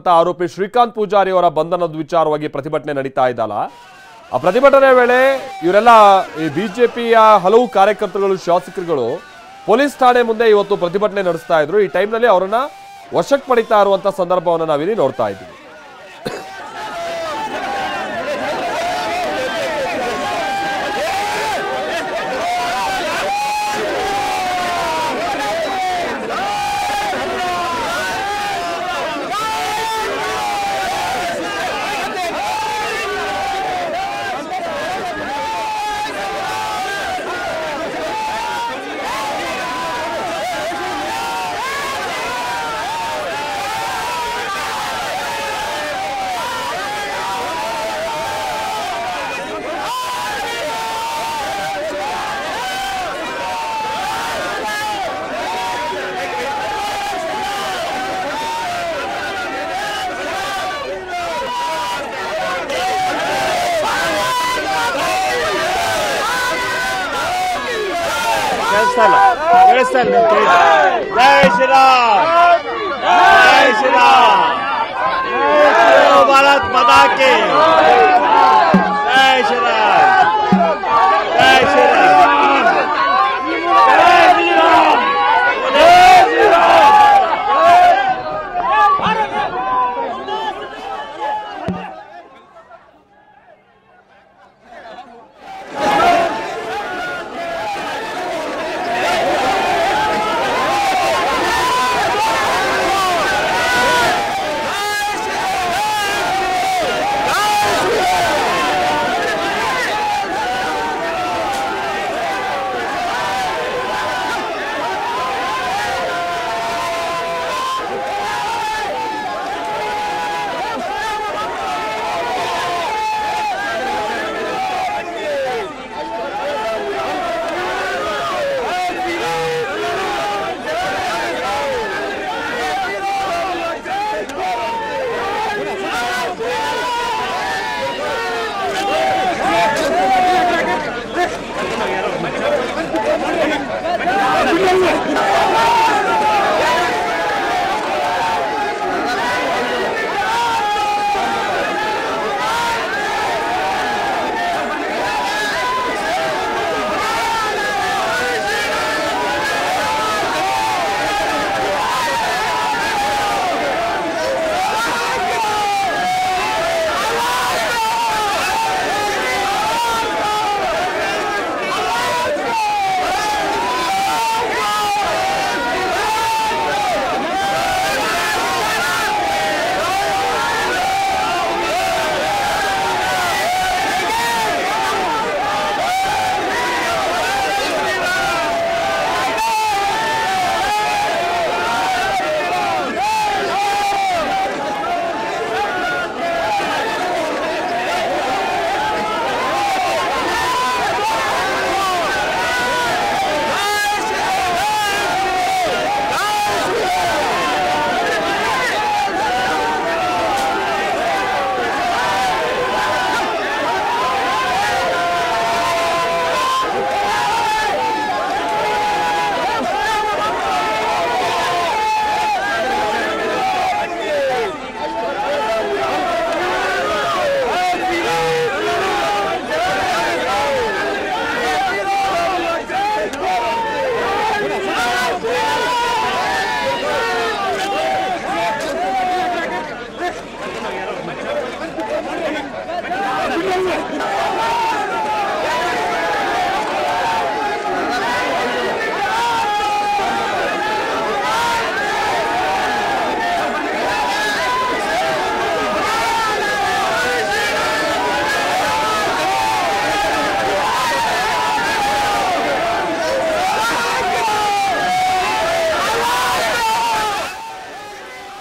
ಆಗಿರುವಂತಹ ಆರೋಪಿ ಶ್ರೀಕಾಂತ್ ಪೂಜಾರಿ ಅವರ ಬಂಧನದ ವಿಚಾರವಾಗಿ ಪ್ರತಿಭಟನೆ ನಡೀತಾ ಇದ್ದಲ್ಲ, ಆ ಪ್ರತಿಭಟನೆ ವೇಳೆ ಇವರೆಲ್ಲ ಈ ಬಿಜೆಪಿಯ ಹಲವು ಕಾರ್ಯಕರ್ತರುಗಳು, ಶಾಸಕರುಗಳು ಪೊಲೀಸ್ ಠಾಣೆ ಮುಂದೆ ಇವತ್ತು ಪ್ರತಿಭಟನೆ ನಡೆಸ್ತಾ ಇದ್ರು. ಈ ಟೈಮ್ನಲ್ಲಿ ಅವರನ್ನ ವಶಕ್ಕೆ ಪಡಿತಾ ಇರುವಂತಹ ಸಂದರ್ಭವನ್ನು ನಾವಿಲ್ಲಿ ನೋಡ್ತಾ ಇದ್ದೀವಿ. जय श्री राम, जय श्री राम, भारत माता की जय श्री राम, जय श्री राम, जय श्री राम, जय श्री राम।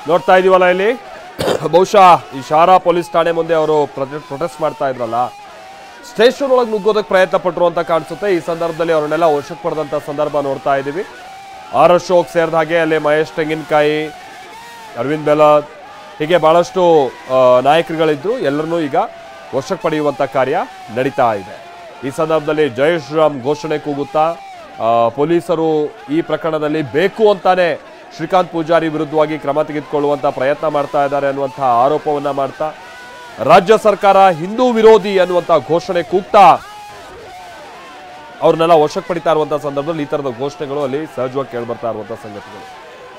ನೋಡ್ತಾ ಇದೀವಲ್ಲ ಇಲ್ಲಿ ಬಹುಶಃ ಈ ಶಾರಾ ಪೊಲೀಸ್ ಠಾಣೆ ಮುಂದೆ ಅವರು ಪ್ರೊಟೆಸ್ಟ್ ಮಾಡ್ತಾ ಇದ್ರಲ್ಲ, ಸ್ಟೇಷನ್ ಒಳಗೆ ನುಗ್ಗೋದಕ್ಕೆ ಪ್ರಯತ್ನ ಪಟ್ಟರು ಅಂತ ಕಾಣಿಸುತ್ತೆ. ಈ ಸಂದರ್ಭದಲ್ಲಿ ಅವರನ್ನೆಲ್ಲ ವಶಕ್ಕೆ ಪಡೆದಂತ ಸಂದರ್ಭ ನೋಡ್ತಾ ಇದ್ದೀವಿ. ಆರ್ ಅಶೋಕ್ ಸೇರಿದ ಹಾಗೆ ಅಲ್ಲಿ ಮಹೇಶ್ ತೆಂಗಿನಕಾಯಿ, ಅರವಿಂದ್ ಬೆಲತ್, ಹೀಗೆ ಬಹಳಷ್ಟು ನಾಯಕರುಗಳಿದ್ರು. ಎಲ್ಲರನ್ನೂ ಈಗ ವಶಕ್ಕೆ ಪಡೆಯುವಂತ ಕಾರ್ಯ ನಡೀತಾ ಇದೆ. ಈ ಸಂದರ್ಭದಲ್ಲಿ ಜೈ ಶ್ರೀರಾಮ್ ಘೋಷಣೆ ಕೂಗುತ್ತಾ ಪೊಲೀಸರು ಈ ಪ್ರಕರಣದಲ್ಲಿ ಬೇಕು ಅಂತಾನೆ ಶ್ರೀಕಾಂತ್ ಪೂಜಾರಿ ವಿರುದ್ಧವಾಗಿ ಕ್ರಮ ತೆಗೆದುಕೊಳ್ಳುವಂತ ಪ್ರಯತ್ನ ಮಾಡ್ತಾ ಇದ್ದಾರೆ ಅನ್ನುವಂತಹ ಆರೋಪವನ್ನ ಮಾಡ್ತಾ ರಾಜ್ಯ ಸರ್ಕಾರ ಹಿಂದೂ ವಿರೋಧಿ ಅನ್ನುವಂತ ಘೋಷಣೆ ಕೂಗ್ತಾ ಅವ್ರನ್ನೆಲ್ಲ ವಶಕ್ಕೆ ಪಡಿತಾ ಇರುವಂತಹ ಸಂದರ್ಭದಲ್ಲಿ ಈ ತರದ ಘೋಷಣೆಗಳು ಅಲ್ಲಿ ಸಹಜವಾಗಿ ಕೇಳಿಬರ್ತಾ ಇರುವಂತಹ ಸಂಗತಿಗಳು.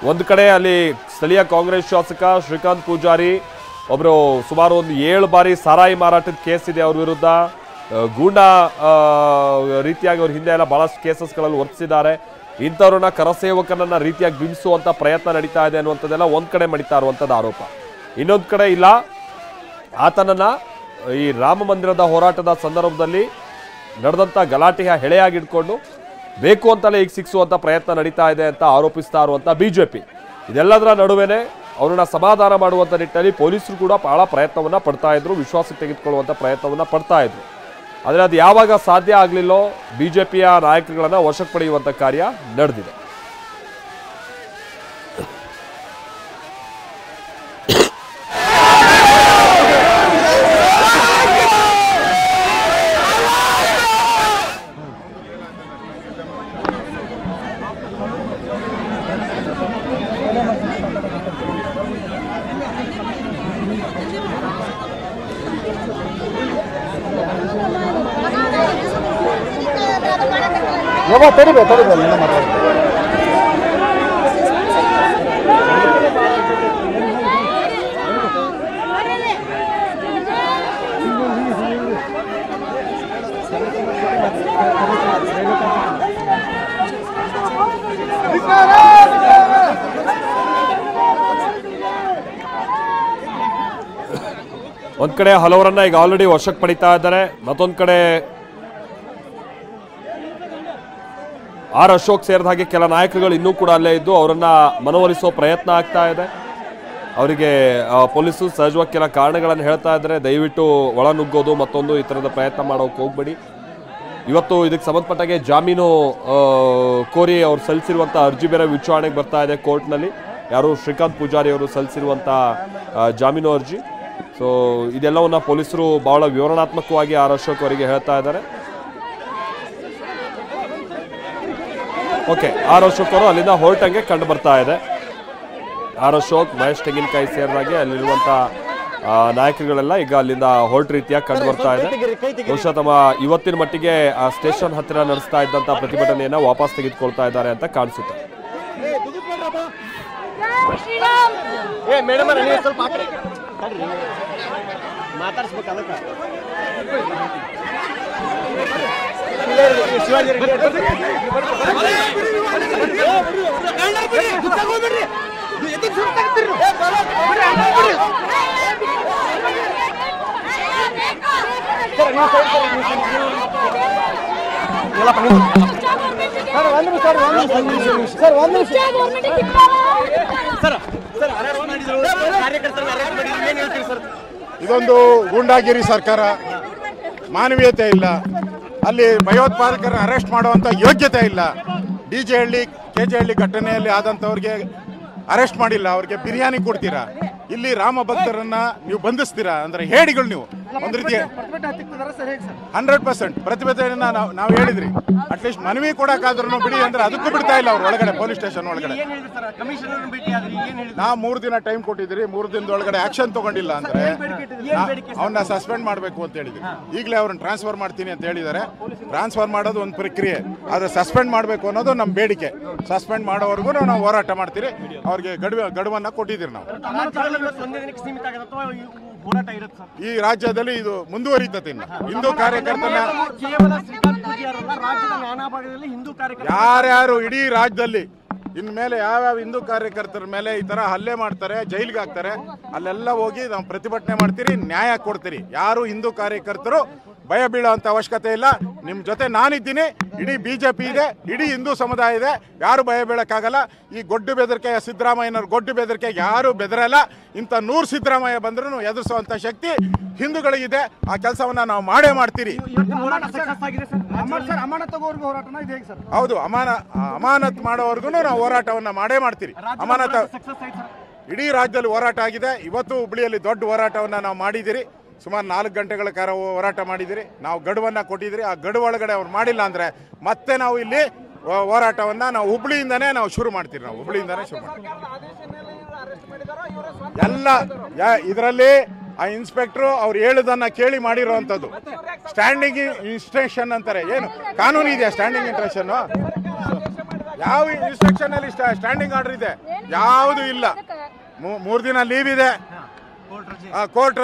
ಒಂದು ಕಡೆ ಅಲ್ಲಿ ಸ್ಥಳೀಯ ಕಾಂಗ್ರೆಸ್ ಶಾಸಕ ಶ್ರೀಕಾಂತ್ ಪೂಜಾರಿ ಒಬ್ರು ಸುಮಾರು ಒಂದು 7 ಬಾರಿ ಸಾರಾಯಿ ಮಾರಾಟದ ಕೇಸ್ ಇದೆ ಅವ್ರ ವಿರುದ್ಧ. ಗೂಂಡಾ ರೀತಿಯಾಗಿ ಅವ್ರ ಹಿಂದೆ ಎಲ್ಲ ಬಹಳಷ್ಟು ಕೇಸಸ್ಗಳಲ್ಲಿ ವರ್ತಿಸಿದ್ದಾರೆ. ಇಂಥವ್ರನ್ನ ಕರಸೇವಕನನ್ನ ರೀತಿಯಾಗಿ ಬಿಂಬಿಸುವಂತ ಪ್ರಯತ್ನ ನಡೀತಾ ಇದೆ ಅನ್ನುವಂಥದ್ದೆಲ್ಲ ಒಂದ್ ಕಡೆ ಮಾಡಿತಾ ಇರುವಂಥದ್ದು ಆರೋಪ. ಇನ್ನೊಂದು ಕಡೆ ಇಲ್ಲ, ಆತನನ್ನ ಈ ರಾಮ ಮಂದಿರದ ಹೋರಾಟದ ಸಂದರ್ಭದಲ್ಲಿ ನಡೆದಂಥ ಗಲಾಟೆಯ ಹೆಳೆಯಾಗಿಡ್ಕೊಂಡು ಬೇಕು ಅಂತಲೇ ಈಗ ಸಿಕ್ಸುವಂಥ ಪ್ರಯತ್ನ ನಡೀತಾ ಇದೆ ಅಂತ ಆರೋಪಿಸ್ತಾ ಇರುವಂಥ ಬಿಜೆಪಿ. ಇದೆಲ್ಲದರ ನಡುವೆನೆ ಅವ್ರನ್ನ ಸಮಾಧಾನ ಮಾಡುವಂಥ ನಿಟ್ಟಿನಲ್ಲಿ ಪೊಲೀಸರು ಕೂಡ ಬಹಳ ಪ್ರಯತ್ನವನ್ನ ಪಡ್ತಾ ಇದ್ರು, ವಿಶ್ವಾಸಕ್ಕೆ ತೆಗೆದುಕೊಳ್ಳುವಂಥ ಪ್ರಯತ್ನವನ್ನ ಪಡ್ತಾ ಇದ್ರು. ಆದರೆ ಅದು ಯಾವಾಗ ಸಾಧ್ಯ ಆಗಲಿಲ್ಲೋ ಬಿಜೆಪಿಯ ನಾಯಕರುಗಳನ್ನ ವಶಕ್ಕೆ ಪಡೆಯುವಂಥ ಕಾರ್ಯ ನಡೆದಿದೆ. ಒಂದ್ ಕಡೆ ಹಲವರನ್ನ ಈಗ ಆಲ್ರೆಡಿ ವಶಕ್ಕೆ ಪಡಿತಾ ಇದ್ದಾರೆ. ಮತ್ತೊಂದ್ ಕಡೆ ಆರ್ ಅಶೋಕ್ ಸೇರಿದ ಹಾಗೆ ಕೆಲ ನಾಯಕರುಗಳು ಇನ್ನೂ ಕೂಡ ಅಲ್ಲೇ ಇದ್ದು ಅವರನ್ನ ಮನವೊಲಿಸೋ ಪ್ರಯತ್ನ ಆಗ್ತಾ ಇದೆ. ಅವರಿಗೆ ಪೊಲೀಸರು ಸಹಜವಾಗಿ ಕೆಲ ಕಾರಣಗಳನ್ನು ಹೇಳ್ತಾ ಇದ್ದಾರೆ, ದಯವಿಟ್ಟು ಒಳ ನುಗ್ಗೋದು ಮತ್ತೊಂದು ಈ ಥರದ ಪ್ರಯತ್ನ ಮಾಡೋಕೆ ಹೋಗ್ಬೇಡಿ. ಇವತ್ತು ಇದಕ್ಕೆ ಸಂಬಂಧಪಟ್ಟಾಗೆ ಜಾಮೀನು ಕೋರಿ ಅವ್ರು ಸಲ್ಲಿಸಿರುವಂಥ ಅರ್ಜಿ ಬೇರೆ ವಿಚಾರಣೆಗೆ ಬರ್ತಾ ಇದೆ ಕೋರ್ಟ್ನಲ್ಲಿ. ಯಾರು ಶ್ರೀಕಾಂತ್ ಪೂಜಾರಿ ಅವರು ಸಲ್ಲಿಸಿರುವಂಥ ಜಾಮೀನು ಅರ್ಜಿ. ಸೊ ಇದೆಲ್ಲವನ್ನ ಪೊಲೀಸರು ಬಹಳ ವಿವರಣಾತ್ಮಕವಾಗಿ ಆರ್ ಅಶೋಕ್ ಅವರಿಗೆ ಹೇಳ್ತಾ ಇದ್ದಾರೆ. ಓಕೆ, ಆರ್ ಅಶೋಕ್ ಅವರು ಅಲ್ಲಿಂದ ಹೊರಟಂಗೆ ಕಂಡು ಬರ್ತಾ ಇದೆ. ಆರ್ ಅಶೋಕ್, ಮಹೇಶ್ ತೆಂಗಿನಕಾಯಿ ಸೇರಿದಾಗೆ ಅಲ್ಲಿರುವಂಥ ನಾಯಕರುಗಳೆಲ್ಲ ಈಗ ಅಲ್ಲಿಂದ ಹೊರಟ ರೀತಿಯಾಗಿ ಕಂಡು ಬರ್ತಾ ಇದೆ. ಬಹುಶಃ ತಮ್ಮ ಇವತ್ತಿನ ಮಟ್ಟಿಗೆ ಆ ಸ್ಟೇಷನ್ ಹತ್ತಿರ ನಡೆಸ್ತಾ ಇದ್ದಂಥ ಪ್ರತಿಭಟನೆಯನ್ನ ವಾಪಸ್ ತೆಗೆದುಕೊಳ್ತಾ ಇದ್ದಾರೆ ಅಂತ ಕಾಣಿಸುತ್ತೆ. ಇದೊಂದು ಗೂಂಡಾಗಿರಿ ಸರ್ಕಾರ, ಮಾನವೀಯತೆ ಇಲ್ಲ. ಅಲ್ಲಿ ಭಯೋತ್ಪಾದಕರನ್ನು ಅರೆಸ್ಟ್ ಮಾಡುವಂಥ ಯೋಗ್ಯತೆ ಇಲ್ಲ. DJ ಹಳ್ಳಿ KJ ಹಳ್ಳಿ ಘಟನೆಯಲ್ಲಿ ಆದಂಥವ್ರಿಗೆ ಅರೆಸ್ಟ್ ಮಾಡಿಲ್ಲ, ಅವ್ರಿಗೆ ಬಿರಿಯಾನಿ ಕೊಡ್ತೀರಾ. ಇಲ್ಲಿ ರಾಮ ಭಕ್ತರನ್ನ ನೀವು ಬಂಧಿಸ್ತೀರಾ ಅಂದ್ರೆ ಹೇಡಿಗಳು. ನೀವು ಒಂದು ರೀತಿ 100% ಪ್ರತಿಭಟನೆಯನ್ನ ನಾವು ಹೇಳಿದ್ರಿ. ಅಟ್ಲೀಸ್ಟ್ ಮನವಿ ಕೊಡಕ್ಕಾದ್ರೂ ಬಿಡಿ ಅಂದ್ರೆ ಅದಕ್ಕೂ ಬಿಡ್ತಾ ಇಲ್ಲ ಅವ್ರು ಒಳಗಡೆ, ಪೊಲೀಸ್ ಸ್ಟೇಷನ್ ಒಳಗಡೆ. ನಾವು 3 ದಿನ ಟೈಮ್ ಕೊಟ್ಟಿದ್ರಿ, 3 ದಿನದೊಳಗಡೆ ಆಕ್ಷನ್ ತಗೊಂಡಿಲ್ಲ ಅಂದ್ರೆ ಅವನ್ನ ಸಸ್ಪೆಂಡ್ ಮಾಡಬೇಕು ಅಂತ ಹೇಳಿದ್ವಿ. ಈಗಲೇ ಅವ್ರನ್ನ ಟ್ರಾನ್ಸ್ಫರ್ ಮಾಡ್ತೀನಿ ಅಂತ ಹೇಳಿದ್ದಾರೆ. ಟ್ರಾನ್ಸ್ಫರ್ ಮಾಡೋದು ಒಂದು ಪ್ರಕ್ರಿಯೆ, ಆದ್ರೆ ಸಸ್ಪೆಂಡ್ ಮಾಡಬೇಕು ಅನ್ನೋದು ನಮ್ಮ ಬೇಡಿಕೆ. ಸಸ್ಪೆಂಡ್ ಮಾಡೋವರೆಗೂ ನಾವು ಹೋರಾಟ ಮಾಡ್ತೀರಿ. ಅವ್ರಿಗೆ ಗಡುವನ್ನ ಕೊಟ್ಟಿದ್ದೀರಿ ನಾವು. ಈ ರಾಜ್ಯದಲ್ಲಿ ಇದು ಮುಂದುವರಿತದೆ. ಹಿಂದೂ ಕಾರ್ಯಕರ್ತನ ಯಾರ್ಯಾರು ಇಡೀ ರಾಜ್ಯದಲ್ಲಿ ಇನ್ಮೇಲೆ ಯಾವ್ಯಾವ ಹಿಂದೂ ಕಾರ್ಯಕರ್ತರ ಮೇಲೆ ಈ ತರ ಹಲ್ಲೆ ಮಾಡ್ತಾರೆ, ಜೈಲಿಗೆ ಹಾಕ್ತಾರೆ, ಅಲ್ಲೆಲ್ಲ ಹೋಗಿ ನಾವು ಪ್ರತಿಭಟನೆ ಮಾಡ್ತೀರಿ, ನ್ಯಾಯ ಕೊಡ್ತೀರಿ. ಯಾರು ಹಿಂದೂ ಕಾರ್ಯಕರ್ತರು ಭಯ ಬೀಳೋಂಥ ಅವಶ್ಯಕತೆ ಇಲ್ಲ. ನಿಮ್ಮ ಜೊತೆ ನಾನಿದ್ದೀನಿ, ಇಡೀ BJP ಇದೆ, ಇಡೀ ಹಿಂದೂ ಸಮುದಾಯ ಇದೆ. ಯಾರು ಭಯ ಬೀಳಕ್ಕಾಗಲ್ಲ. ಈ ಗೊಡ್ಡು ಬೆದರಿಕೆ ಸಿದ್ದರಾಮಯ್ಯನವ್ರ ಗೊಡ್ಡು ಬೆದರಿಕೆ ಯಾರು ಬೆದರಲ್ಲ. ಇಂಥ 100 ಸಿದ್ದರಾಮಯ್ಯ ಬಂದ್ರೂ ಎದುರಿಸುವಂಥ ಶಕ್ತಿ ಹಿಂದೂಗಳಿಗಿದೆ. ಆ ಕೆಲಸವನ್ನ ನಾವು ಮಾಡೇ ಮಾಡ್ತೀರಿ. ಹೌದು, ಅಮಾನತ್ ಮಾಡೋವರೆಗೂ ನಾವು ಹೋರಾಟವನ್ನ ಮಾಡೇ ಮಾಡ್ತೀರಿ. ಅಮಾನತ ಇಡೀ ರಾಜ್ಯದಲ್ಲಿ ಹೋರಾಟ ಆಗಿದೆ. ಇವತ್ತು ಹುಬ್ಳಿಯಲ್ಲಿ ದೊಡ್ಡ ಹೋರಾಟವನ್ನ ನಾವು ಮಾಡಿದ್ದೀರಿ. ಸುಮಾರು 4 ಗಂಟೆಗಳ ಕಾಲ ಹೋರಾಟ ಮಾಡಿದಿರಿ. ನಾವು ಗಡುವನ್ನ ಕೊಟ್ಟಿದ್ದೀರಿ. ಆ ಗಡುವು ಒಳಗಡೆ ಅವ್ರು ಮಾಡಿಲ್ಲ ಅಂದ್ರೆ ಮತ್ತೆ ನಾವು ಇಲ್ಲಿ ಹೋರಾಟವನ್ನು ನಾವು ಹುಬ್ಳಿಯಿಂದನೇ ನಾವು ಶುರು ಮಾಡ್ತೀವಿ. ನಾವು ಹುಬ್ಳಿಯಿಂದನೇ ಶುರು ಮಾಡ್ತೀವಿ. ಎಲ್ಲ ಇದರಲ್ಲಿ ಆ ಇನ್ಸ್ಪೆಕ್ಟ್ರು ಅವ್ರು ಹೇಳೋದನ್ನ ಕೇಳಿ ಮಾಡಿರೋವಂಥದ್ದು. ಸ್ಟ್ಯಾಂಡಿಂಗ್ ಇನ್ಸ್ಟ್ರಕ್ಷನ್ ಅಂತಾರೆ. ಏನು ಕಾನೂನು ಇದೆಯಾ ಸ್ಟ್ಯಾಂಡಿಂಗ್ ಇನ್ಸ್ಟ್ರಕ್ಷನ್? ಯಾವ ಇನ್ಸ್ಟ್ರಕ್ಷನ್ ಅಲ್ಲಿ ಸ್ಟ್ಯಾಂಡಿಂಗ್ ಆರ್ಡರ್ ಇದೆ? ಯಾವುದು ಇಲ್ಲ. 3 ದಿನ ಲೀವ್ ಇದೆ, ಕೋರ್ಟ್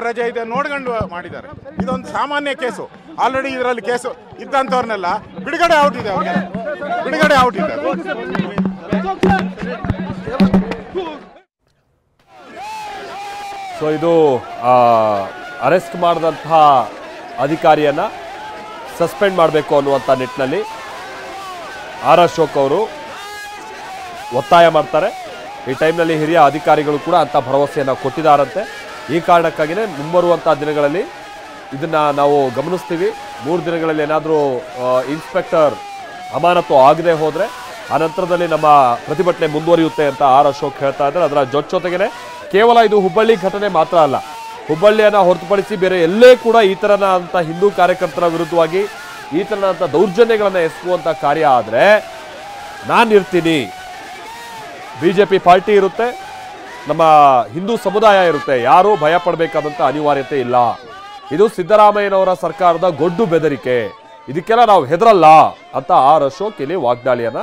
ರಜೆ ಇದೆ ನೋಡ್ಕೊಂಡು ಮಾಡಿದ್ದಾರೆ. ಇದೊಂದು ಸಾಮಾನ್ಯ ಕೇಸು. ಆಲ್ರೆಡಿ ಇದರಲ್ಲಿ ಕೇಸು ಇದ್ದಂಥವ್ರನ್ನೆಲ್ಲ ಬಿಡುಗಡೆ ಔಟ್ ಇದೆ. ಸೊ ಇದು ಅರೆಸ್ಟ್ ಮಾಡಿದಂತಹ ಅಧಿಕಾರಿಯನ್ನು ಸಸ್ಪೆಂಡ್ ಮಾಡಬೇಕು ಅನ್ನುವಂಥ ನಿಟ್ಟಿನಲ್ಲಿ ಆರ್ ಅಶೋಕ್ ಅವರು ಒತ್ತಾಯ ಮಾಡ್ತಾರೆ. ಈ ಟೈಮ್ನಲ್ಲಿ ಹಿರಿಯ ಅಧಿಕಾರಿಗಳು ಕೂಡ ಅಂಥ ಭರವಸೆಯನ್ನು ಕೊಟ್ಟಿದ್ದಾರಂತೆ. ಈ ಕಾರಣಕ್ಕಾಗಿಯೇ ಮುಂಬರುವಂಥ ದಿನಗಳಲ್ಲಿ ಇದನ್ನು ನಾವು ಗಮನಿಸ್ತೀವಿ. 3 ದಿನಗಳಲ್ಲಿ ಏನಾದರೂ ಇನ್ಸ್ಪೆಕ್ಟರ್ ಅಮಾನತು ಆಗದೆ ಹೋದರೆ ಆ ನಂತರದಲ್ಲಿ ನಮ್ಮ ಪ್ರತಿಭಟನೆ ಮುಂದುವರಿಯುತ್ತೆ ಅಂತ ಆರ್ ಅಶೋಕ್ ಹೇಳ್ತಾ ಇದ್ದಾರೆ. ಅದರ ಜೊತೆಗೇನೆ ಕೇವಲ ಇದು ಹುಬ್ಬಳ್ಳಿ ಘಟನೆ ಮಾತ್ರ ಅಲ್ಲ, ಹುಬ್ಬಳ್ಳಿಯನ್ನು ಹೊರತುಪಡಿಸಿ ಬೇರೆ ಎಲ್ಲೇ ಕೂಡ ಈ ಥರನಾದಂಥ ಹಿಂದೂ ಕಾರ್ಯಕರ್ತರ ವಿರುದ್ಧವಾಗಿ ಈ ಥರನಾದಂಥ ದೌರ್ಜನ್ಯಗಳನ್ನು ಎಸಗುವಂಥ ಕಾರ್ಯ ಆದರೆ ನಾನು ಇರ್ತೀನಿ, BJP ಪಾರ್ಟಿ ಇರುತ್ತೆ, ನಮ್ಮ ಹಿಂದೂ ಸಮುದಾಯ ಇರುತ್ತೆ, ಯಾರೂ ಭಯ ಪಡಬೇಕಾದಂಥ ಅನಿವಾರ್ಯತೆ ಇಲ್ಲ. ಇದು ಸಿದ್ದರಾಮಯ್ಯನವರ ಸರ್ಕಾರದ ಗೊಡ್ಡು ಬೆದರಿಕೆ, ಇದಕ್ಕೆಲ್ಲ ನಾವು ಹೆದರಲ್ಲ ಅಂತ ಆರ್ ಅಶೋಕ್ ಇಲ್ಲಿ ವಾಗ್ದಾಳಿಯನ್ನ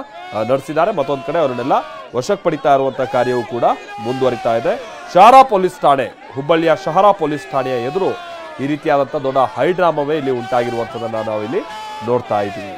ನಡೆಸಿದ್ದಾರೆ. ಮತ್ತೊಂದು ಕಡೆ ಅವರನ್ನೆಲ್ಲ ವಶಕ್ಕೆ ಪಡಿತಾ ಇರುವಂಥ ಕಾರ್ಯವೂ ಕೂಡ ಮುಂದುವರಿತಾ ಇದೆ. ಶಹರಾ ಪೊಲೀಸ್ ಠಾಣೆ, ಹುಬ್ಬಳ್ಳಿಯ ಶಹರಾ ಪೊಲೀಸ್ ಠಾಣೆಯ ಎದುರು ಈ ರೀತಿಯಾದಂಥ ದೊಡ್ಡ ಹೈಡ್ರಾಮವೇ ಇಲ್ಲಿ ಉಂಟಾಗಿರುವಂಥದ್ದನ್ನು ನಾವು ಇಲ್ಲಿ ನೋಡ್ತಾ ಇದ್ದೀವಿ.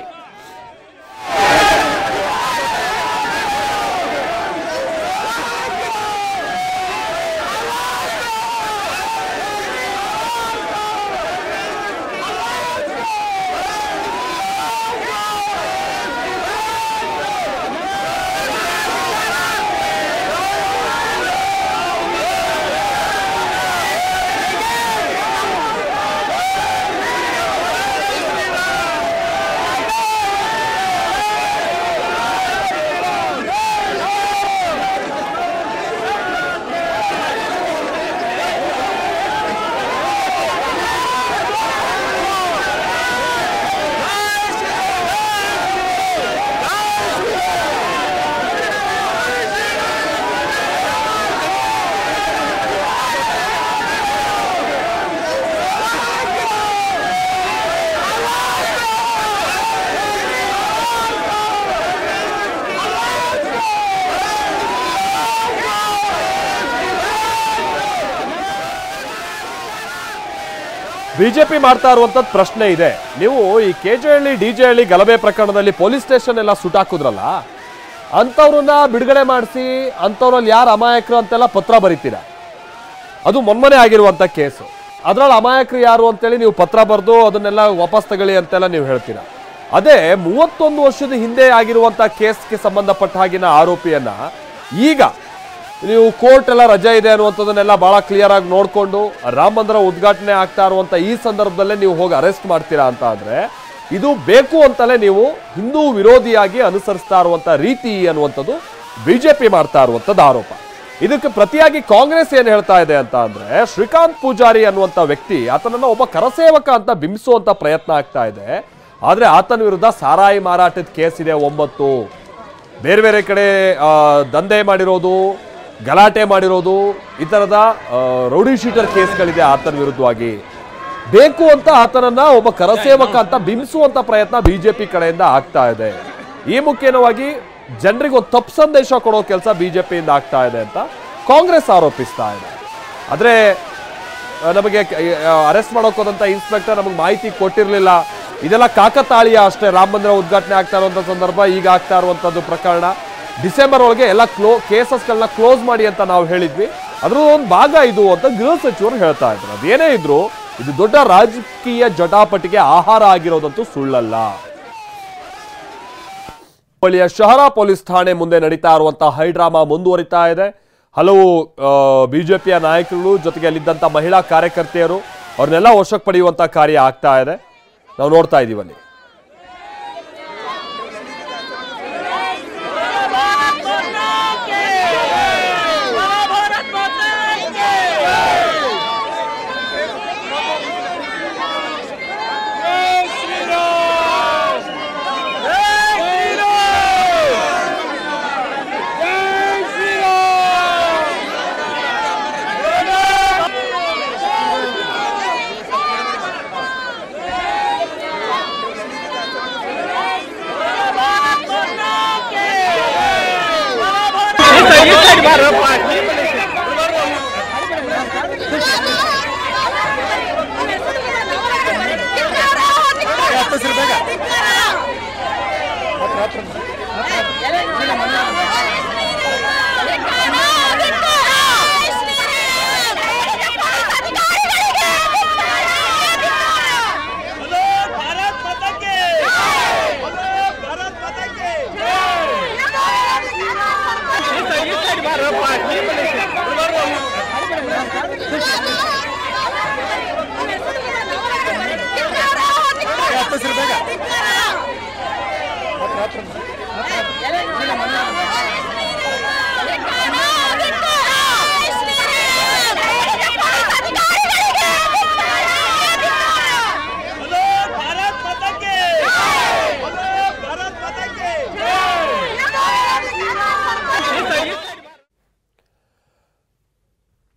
ಬಿಜೆಪಿ ಮಾಡ್ತಾ ಇರುವಂತದ್ದು ಪ್ರಶ್ನೆ ಇದೆ. ನೀವು ಈ ಕೆಜೆಹಳ್ಳಿ ಡಿಜೆಹಳ್ಳಿ ಗಲಭೆ ಪ್ರಕರಣದಲ್ಲಿ ಪೊಲೀಸ್ ಸ್ಟೇಷನ್ ಎಲ್ಲ ಸುಟ್ಟಾಕುದ್ರಲ್ಲ, ಅಂಥವ್ರನ್ನ ಬಿಡುಗಡೆ ಮಾಡಿಸಿ ಅಂಥವ್ರಲ್ಲಿ ಯಾರು ಅಮಾಯಕರು ಅಂತೆಲ್ಲ ಪತ್ರ ಬರೀತೀರಾ. ಅದು ಮೊನ್ನೆ ಆಗಿರುವಂಥ ಕೇಸು. ಅದರಲ್ಲಿ ಅಮಾಯಕರು ಯಾರು ಅಂತೇಳಿ ನೀವು ಪತ್ರ ಬರೆದು ಅದನ್ನೆಲ್ಲ ವಾಪಸ್ ತಗೊಳ್ಳಿ ಅಂತೆಲ್ಲ ನೀವು ಹೇಳ್ತೀರಾ. ಅದೇ 31 ವರ್ಷದ ಹಿಂದೆ ಆಗಿರುವಂಥ ಕೇಸ್ಗೆ ಸಂಬಂಧಪಟ್ಟ ಹಾಗಿನ ಆರೋಪಿಯನ್ನ ಈಗ ನೀವು ಕೋರ್ಟ್ ಎಲ್ಲ ರಜೆ ಇದೆ ಅನ್ನುವಂಥದ್ದನ್ನೆಲ್ಲ ಬಹಳ ಕ್ಲಿಯರ್ ಆಗಿ ನೋಡಿಕೊಂಡು ರಾಮ ಮಂದಿರ ಉದ್ಘಾಟನೆ ಆಗ್ತಾ ಇರುವಂಥ ಈ ಸಂದರ್ಭದಲ್ಲೇ ನೀವು ಹೋಗಿ ಅರೆಸ್ಟ್ ಮಾಡ್ತೀರಾ ಅಂತ ಆದರೆ ಇದು ಬೇಕು ಅಂತಲೇ ನೀವು ಹಿಂದೂ ವಿರೋಧಿಯಾಗಿ ಅನುಸರಿಸ್ತಾ ಇರುವಂಥ ರೀತಿ ಅನ್ನುವಂಥದ್ದು ಬಿಜೆಪಿ ಮಾಡ್ತಾ ಇರುವಂಥದ್ದು ಆರೋಪ. ಇದಕ್ಕೆ ಪ್ರತಿಯಾಗಿ ಕಾಂಗ್ರೆಸ್ ಏನು ಹೇಳ್ತಾ ಇದೆ ಅಂತ ಅಂದರೆ, ಶ್ರೀಕಾಂತ್ ಪೂಜಾರಿ ಅನ್ನುವಂಥ ವ್ಯಕ್ತಿ ಆತನನ್ನು ಒಬ್ಬ ಕರಸೇವಕ ಅಂತ ಬಿಂಬಿಸುವಂಥ ಪ್ರಯತ್ನ ಆಗ್ತಾ ಇದೆ. ಆದರೆ ಆತನ ವಿರುದ್ಧ ಸಾರಾಯಿ ಮಾರಾಟದ ಕೇಸ್ ಇದೆ 9, ಬೇರೆ ಬೇರೆ ಕಡೆ ದಂಧೆ ಮಾಡಿರೋದು, ಗಲಾಟೆ ಮಾಡಿರೋದು, ಈ ಥರದ ರೌಡಿ ಶೀಟರ್ ಕೇಸ್ಗಳಿದೆ ಆತನ ವಿರುದ್ಧವಾಗಿ. ಬೇಕು ಅಂತ ಆತನನ್ನ ಒಬ್ಬ ಕರಸೇವಕ ಅಂತ ಬಿಂಬಿಸುವಂತ ಪ್ರಯತ್ನ ಬಿಜೆಪಿ ಕಡೆಯಿಂದ ಆಗ್ತಾ ಇದೆ. ಈ ಮುಖ್ಯವಾಗಿ ಜನರಿಗೆ ಒಂದು ತಪ್ಪು ಸಂದೇಶ ಕೊಡೋ ಕೆಲಸ ಬಿಜೆಪಿಯಿಂದ ಆಗ್ತಾ ಇದೆ ಅಂತ ಕಾಂಗ್ರೆಸ್ ಆರೋಪಿಸ್ತಾ ಇದೆ. ಆದರೆ ನಮಗೆ ಅರೆಸ್ಟ್ ಮಾಡೋಕೋದಂತ ಇನ್ಸ್ಪೆಕ್ಟರ್ ನಮಗೆ ಮಾಹಿತಿ ಕೊಟ್ಟಿರಲಿಲ್ಲ, ಇದೆಲ್ಲ ಕಾಕತಾಳೀಯ ಅಷ್ಟೇ. ರಾಮ ಮಂದಿರ ಉದ್ಘಾಟನೆ ಆಗ್ತಾ ಇರುವಂಥ ಸಂದರ್ಭ, ಈಗ ಆಗ್ತಾ ಇರುವಂಥದ್ದು ಪ್ರಕರಣ, ಡಿಸೆಂಬರ್ ಒಳಗೆ ಎಲ್ಲ ಕೇಸಸ್ಗಳನ್ನ ಕ್ಲೋಸ್ ಮಾಡಿ ಅಂತ ನಾವು ಹೇಳಿದ್ವಿ, ಅದ್ರ ಒಂದು ಭಾಗ ಇದು ಅಂತ ಗೃಹ ಸಚಿವರು ಹೇಳ್ತಾ ಇದ್ರು. ಅದೇನೇ ಇದ್ರು ಇದು ದೊಡ್ಡ ರಾಜಕೀಯ ಜಟಾಪಟಿಗೆ ಆಹಾರ ಆಗಿರೋದಂತೂ ಸುಳ್ಳಲ್ಲ. ಹುಬ್ಬಳ್ಳಿಯ ಶಹರಾ ಪೊಲೀಸ್ ಠಾಣೆ ಮುಂದೆ ನಡೀತಾ ಇರುವಂತಹ ಹೈಡ್ರಾಮಾ ಮುಂದುವರಿತಾ ಇದೆ. ಹಲವು ಬಿಜೆಪಿಯ ನಾಯಕರು ಜೊತೆಗೆ ಅಲ್ಲಿದ್ದಂಥ ಮಹಿಳಾ ಕಾರ್ಯಕರ್ತೆಯರು ಅವ್ರನ್ನೆಲ್ಲ ವಶಕ್ಕೆ ಪಡೆಯುವಂಥ ಕಾರ್ಯ ಆಗ್ತಾ ಇದೆ, ನಾವು ನೋಡ್ತಾ ಇದೀವಿ ಅಲ್ಲಿ. ಈ ಸೈಡ್ ಬಾರಪ್ಪ